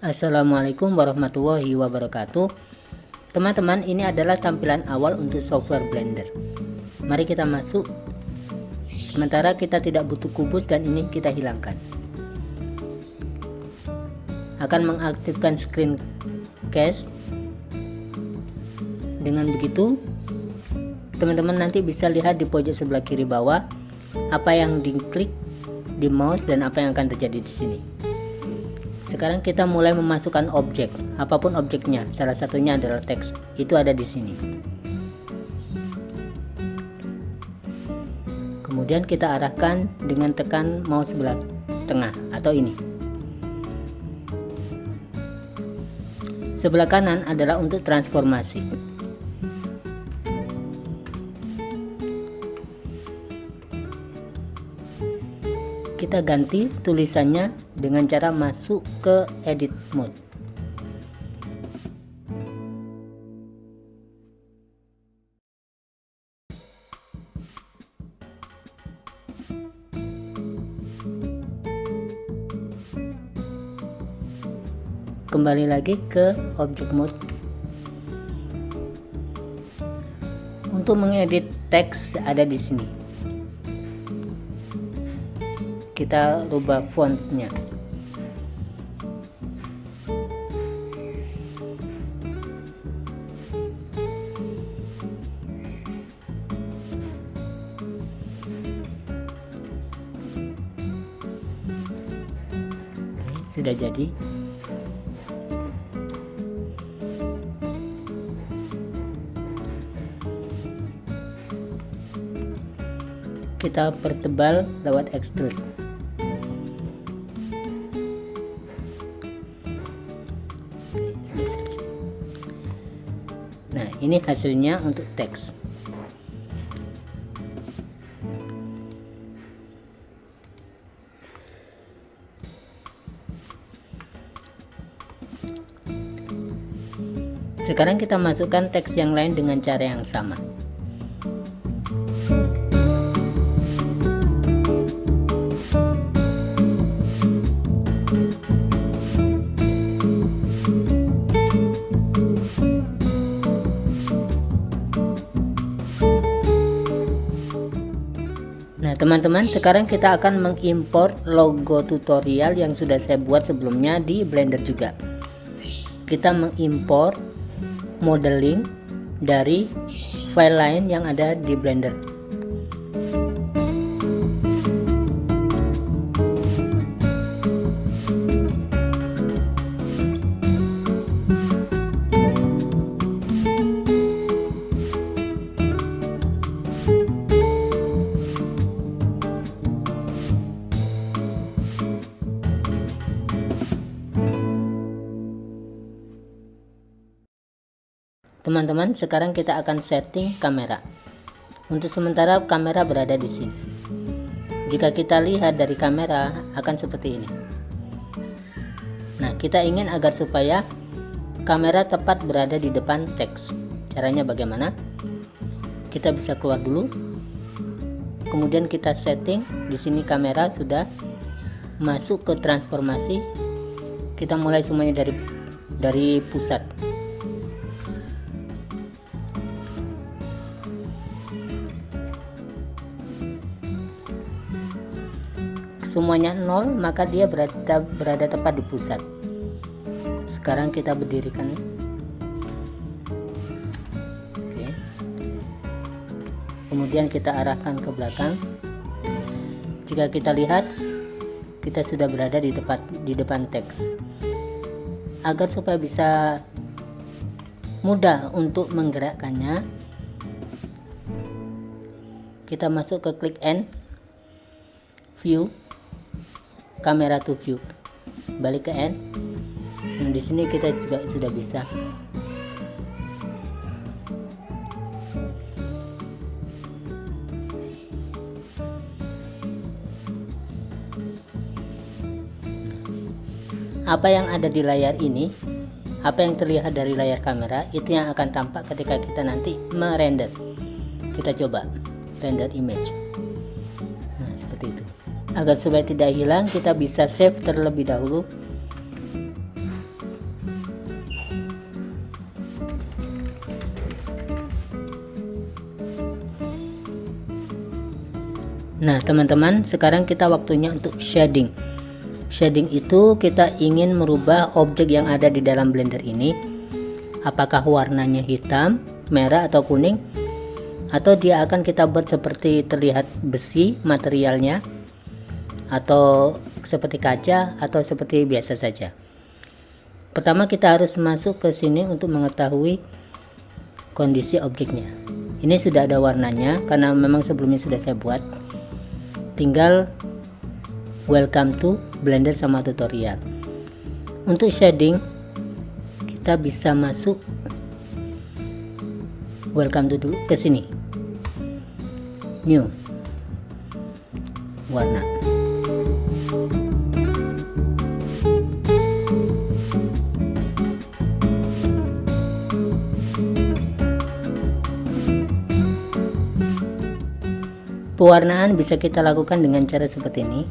Assalamualaikum warahmatullahi wabarakatuh. Teman-teman, ini adalah tampilan awal untuk software Blender. Mari kita masuk. Sementara kita tidak butuh kubus dan ini kita hilangkan. Akan mengaktifkan screen cast. Dengan begitu, teman-teman nanti bisa lihat di pojok sebelah kiri bawah apa yang diklik di mouse dan apa yang akan terjadi di sini. Sekarang kita mulai memasukkan objek, apapun objeknya. Salah satunya adalah teks. Itu ada di sini. Kemudian kita arahkan dengan tekan mouse sebelah tengah atau ini. Sebelah kanan adalah untuk transformasi. Kita ganti tulisannya dengan cara masuk ke edit mode. Kembali lagi ke object mode. Untuk mengedit teks ada di sini. Kita rubah fontsnya. Sudah jadi. Kita pertebal lewat extrude. Nah, ini hasilnya untuk teks. Sekarang kita masukkan teks yang lain dengan cara yang sama. Nah teman-teman, sekarang kita akan mengimport logo tutorial yang sudah saya buat sebelumnya di Blender juga. Kita mengimport modeling dari file lain yang ada di Blender. Teman-teman, sekarang kita akan setting kamera. Untuk sementara kamera berada di sini. Jika kita lihat dari kamera akan seperti ini. Nah, kita ingin agar supaya kamera tepat berada di depan teks. Caranya bagaimana? Kita bisa keluar dulu. Kemudian kita setting. Di sini kamera sudah masuk ke transformasi. Kita mulai semuanya dari pusat. Semuanya 0, maka dia berada tepat di pusat. Sekarang kita berdirikan. Oke. Kemudian kita arahkan ke belakang. Jika kita lihat, kita sudah berada di depan teks. Agar supaya bisa mudah untuk menggerakkannya, kita masuk ke click and view, kamera to view, balik ke end. Nah, di sini kita juga sudah bisa. Apa yang ada di layar ini, apa yang terlihat dari layar kamera, itu yang akan tampak ketika kita nanti merender. Kita coba render image. Nah, seperti itu. Agar supaya tidak hilang, kita bisa save terlebih dahulu. Nah teman-teman, sekarang kita waktunya untuk shading. Shading itu kita ingin merubah objek yang ada di dalam blender ini, apakah warnanya hitam, merah atau kuning, atau dia akan kita buat seperti terlihat besi materialnya, atau seperti kaca, atau seperti biasa saja. Pertama kita harus masuk ke sini untuk mengetahui kondisi objeknya. Ini sudah ada warnanya karena memang sebelumnya sudah saya buat. Tinggal welcome to Blender sama tutorial. Untuk shading kita bisa masuk welcome to dulu ke sini. New warna. Pewarnaan bisa kita lakukan dengan cara seperti ini.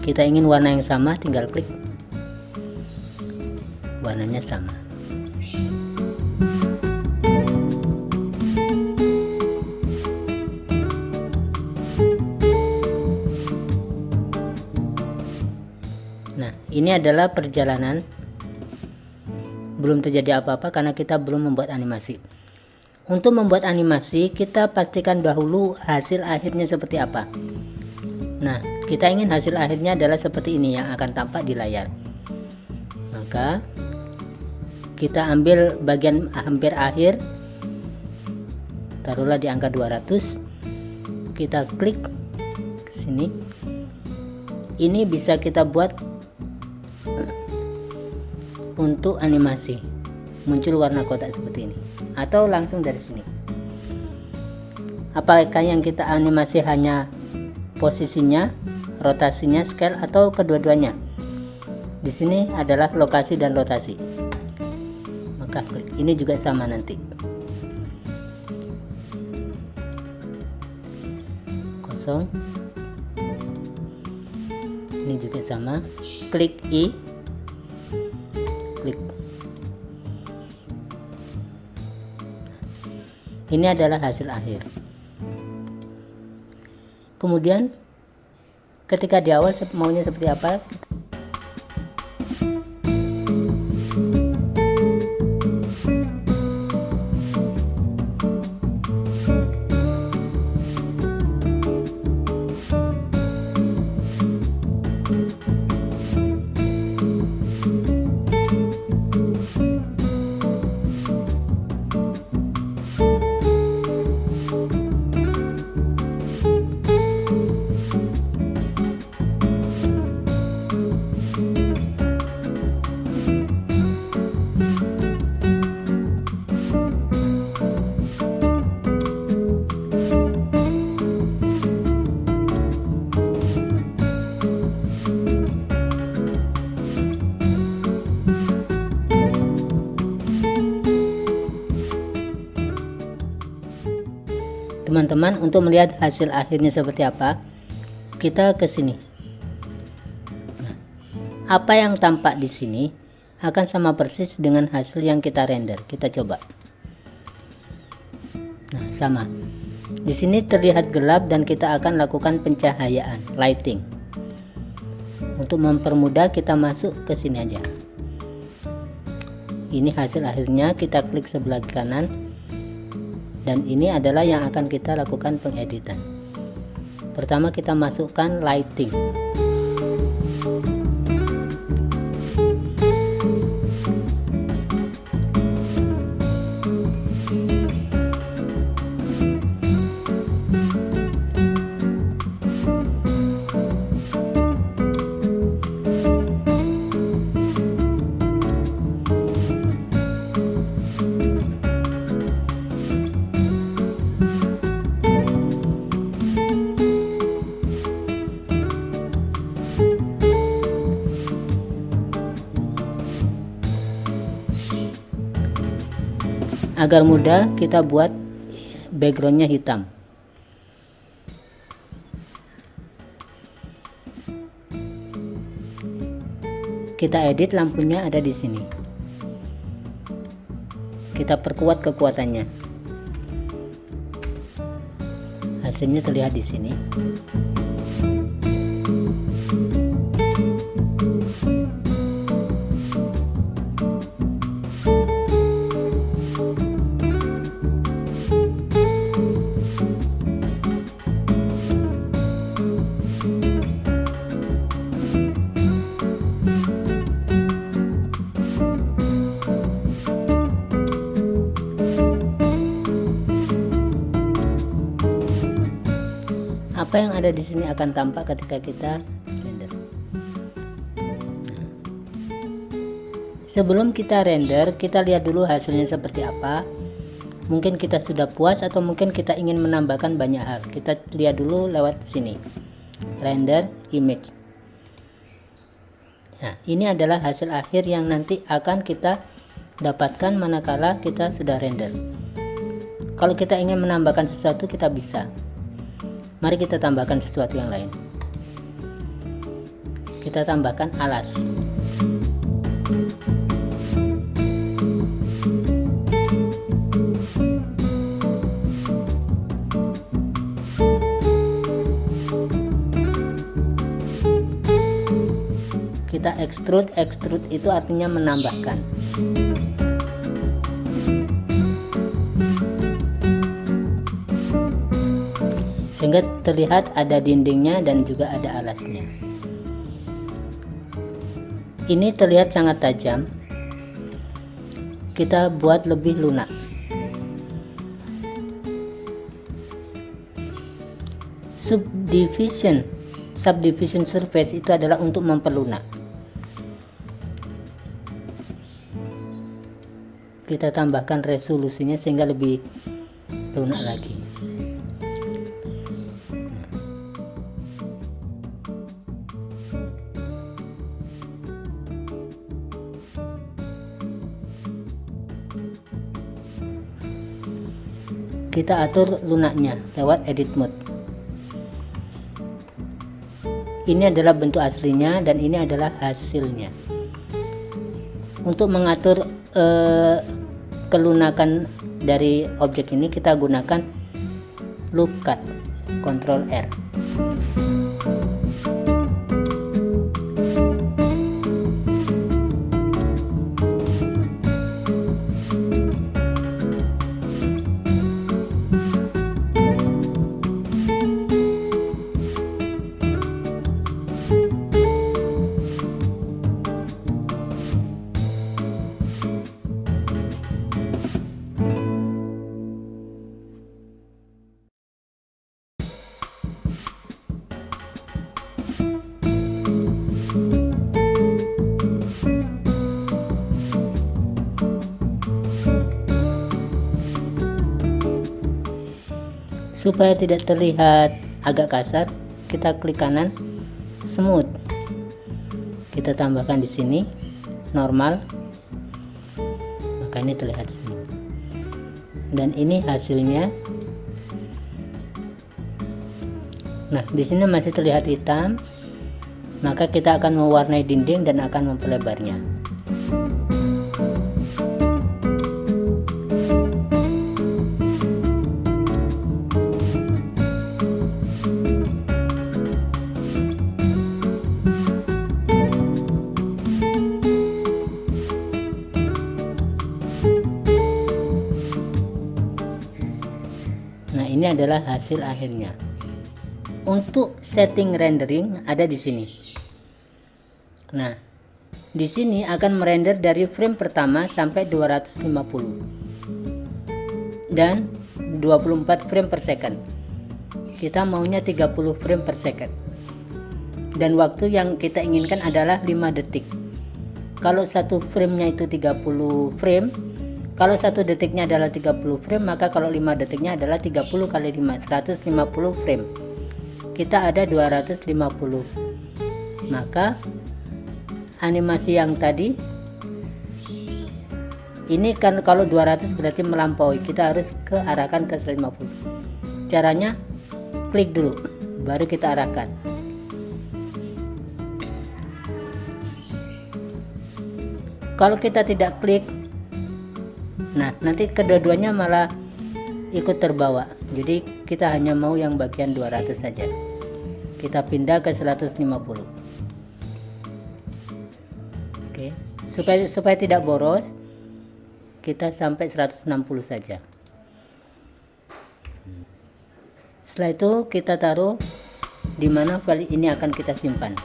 Kita ingin warna yang sama, tinggal klik. Warnanya sama. Nah, ini adalah perjalanan. Belum terjadi apa-apa karena kita belum membuat animasi. Untuk membuat animasi, kita pastikan dahulu hasil akhirnya seperti apa. Nah, kita ingin hasil akhirnya adalah seperti ini yang akan tampak di layar. Maka kita ambil bagian hampir akhir, taruhlah di angka 200. Kita klik ke sini. Ini bisa kita buat untuk animasi, muncul warna kotak seperti ini, atau langsung dari sini. Apakah yang kita animasi hanya posisinya, rotasinya, scale, atau kedua-duanya? Di sini adalah lokasi dan rotasi. Maka klik. Ini juga sama nanti. Kosong. Ini juga sama. Klik I. Klik. Ini adalah hasil akhir. Kemudian ketika di awal maunya seperti apa, teman-teman, untuk melihat hasil akhirnya seperti apa, kita ke sini. Nah, apa yang tampak di sini akan sama persis dengan hasil yang kita render. Kita coba. Nah, sama. Di sini terlihat gelap dan kita akan lakukan pencahayaan, lighting. Untuk mempermudah kita masuk ke sini aja. Ini hasil akhirnya, kita klik sebelah kanan. Dan ini adalah yang akan kita lakukan pengeditan. Pertama kita masukkan lighting. Agar mudah kita buat backgroundnya hitam. Kita edit, lampunya ada di sini. Kita perkuat kekuatannya. hasilnya terlihat di sini. Apa yang ada di sini akan tampak ketika kita render. Sebelum kita render, kita lihat dulu hasilnya seperti apa. Mungkin kita sudah puas atau mungkin kita ingin menambahkan banyak hal. Kita lihat dulu lewat sini. Render image. Nah, ini adalah hasil akhir yang nanti akan kita dapatkan manakala kita sudah render. Kalau kita ingin menambahkan sesuatu, kita bisa. Mari kita tambahkan sesuatu yang lain. Kita tambahkan alas. Kita extrude itu artinya menambahkan. Sehingga terlihat ada dindingnya dan juga ada alasnya. Ini terlihat sangat tajam. Kita buat lebih lunak. Subdivision surface itu adalah untuk memperlunak. Kita tambahkan resolusinya sehingga lebih lunak lagi. Kita atur lunaknya lewat edit mode. Ini adalah bentuk aslinya dan ini adalah hasilnya. Untuk mengatur kelunakan dari objek ini kita gunakan loop cut, Ctrl R. Supaya tidak terlihat agak kasar, kita klik kanan, smooth. Kita tambahkan di sini normal, maka ini terlihat smooth. Dan ini hasilnya. Nah, di sini masih terlihat hitam, maka kita akan mewarnai dinding dan akan memperlebarnya. Nah, ini adalah hasil akhirnya. Untuk setting rendering ada di sini. Nah, di sini akan merender dari frame pertama sampai 250 dan 24 frame per second. Kita maunya 30 frame per second. Dan waktu yang kita inginkan adalah 5 detik. Kalau satu framenya itu 30 frame, kalau 1 detiknya adalah 30 frame, maka kalau 5 detiknya adalah 30 kali 5, 150 frame. Kita ada 250. Maka animasi yang tadi ini kan kalau 200 berarti melampaui, kita harus arahkan ke 150. Caranya klik dulu baru kita arahkan. Kalau kita tidak klik, nah nanti kedua-duanya malah ikut terbawa. Jadi kita hanya mau yang bagian 200 saja. Kita pindah ke 150. Oke, supaya tidak boros, kita sampai 160 saja. Setelah itu kita taruh di mana file ini akan kita simpan.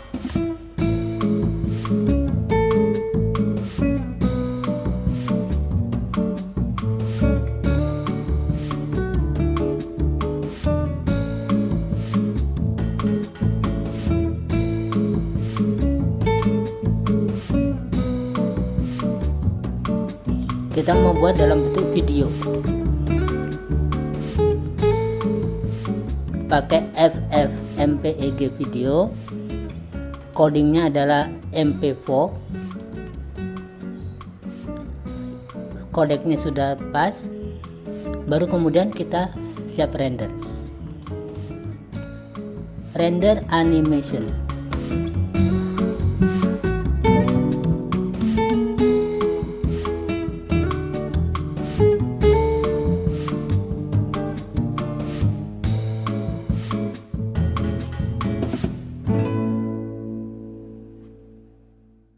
Kita mau buat dalam bentuk video, pakai FFmpeg video, codingnya adalah MP4, kodeknya sudah pas, baru kemudian kita siap render animation.